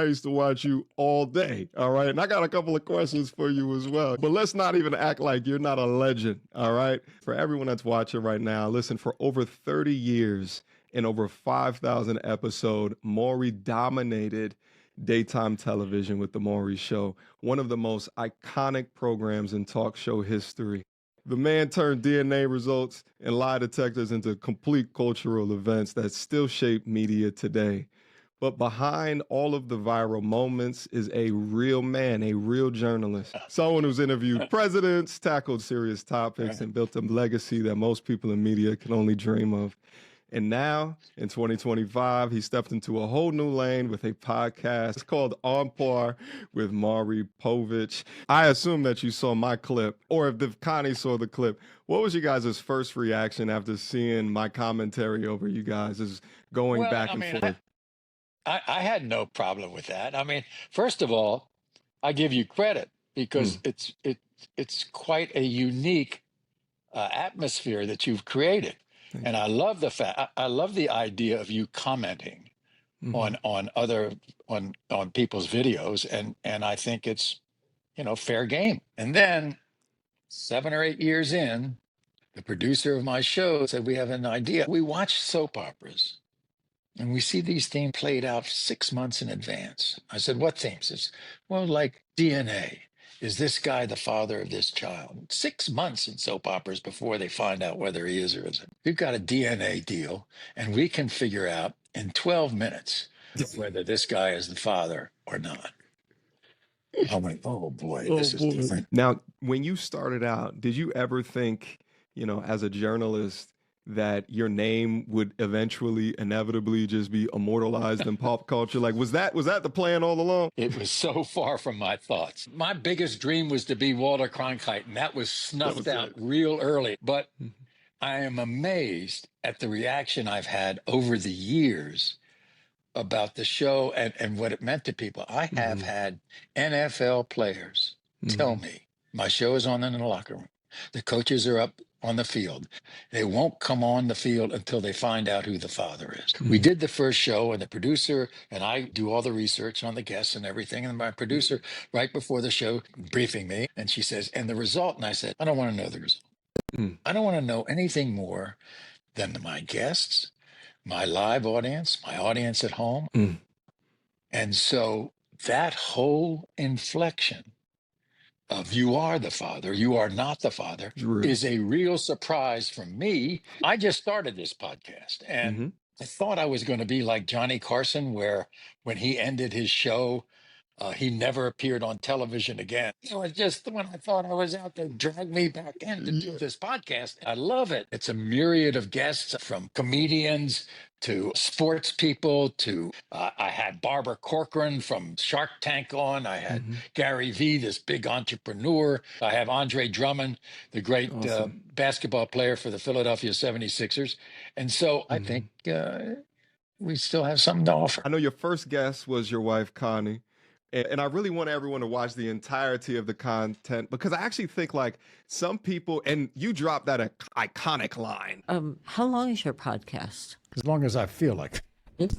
I used to watch you all day, all right? And I got a couple of questions for you as well. But let's not even act like you're not a legend, all right? For everyone that's watching right now, listen, for over 30 years and over 5,000 episodes, Maury dominated daytime television with The Maury Show, one of the most iconic programs in talk show history. The man turned DNA results and lie detectors into complete cultural events that still shape media today. But behind all of the viral moments is a real man, a real journalist, someone who's interviewed presidents, tackled serious topics, and built a legacy that most people in media can only dream of. And now, in 2025, he stepped into a whole new lane with a podcast called On Par with Maury Povich. I assume that you saw my clip, or if Connie saw the clip, what was you guys' first reaction after seeing my commentary over you guys is going back and forth? I had no problem with that. I mean, first of all, I give you credit because it's quite a unique atmosphere that you've created. And I love the fact I love the idea of you commenting on people's videos, and I think it's fair game. And then 7 or 8 years in, the producer of my show said, we have an idea. We watch soap operas and we see these themes played out 6 months in advance. I said, what themes? It's, well, like DNA. Is this guy the father of this child? 6 months in soap operas before they find out whether he is or isn't. We've got a DNA deal, and we can figure out in 12 minutes whether this guy is the father or not. I went, oh boy, this is different. Now, when you started out, did you ever think, as a journalist, that your name would eventually, inevitably just be immortalized in pop culture? Like, was that the plan all along? It was so far from my thoughts. My biggest dream was to be Walter Cronkite, and that was snuffed out real early. But I am amazed at the reaction I've had over the years about the show and what it meant to people. I have had NFL players tell me, my show is on in the locker room. The coaches are up on the field. They won't come on the field until they find out who the father is. We did the first show, and the producer and I do all the research on the guests and everything. And my producer, right before the show, briefing me, and she says, and the result? And I said, I don't want to know the result. I don't want to know anything more than my guests, my live audience, my audience at home. And so that whole inflection of you are the father, you are not the father, is a real surprise from me. I just started this podcast, and I thought I was going to be like Johnny Carson, where when he ended his show, he never appeared on television again. It was just when I thought I was out to drag me back in to do this podcast. I love it. It's a myriad of guests, from comedians to sports people to I had Barbara Corcoran from Shark Tank on. I had Gary Vee, this big entrepreneur. I have Andre Drummond, the great basketball player for the Philadelphia 76ers. And so I think we still have something to offer. I know your first guest was your wife, Connie. And I really want everyone to watch the entirety of the content, because I actually think, like, some people, and you dropped that iconic line. How long is your podcast? As long as I feel like it.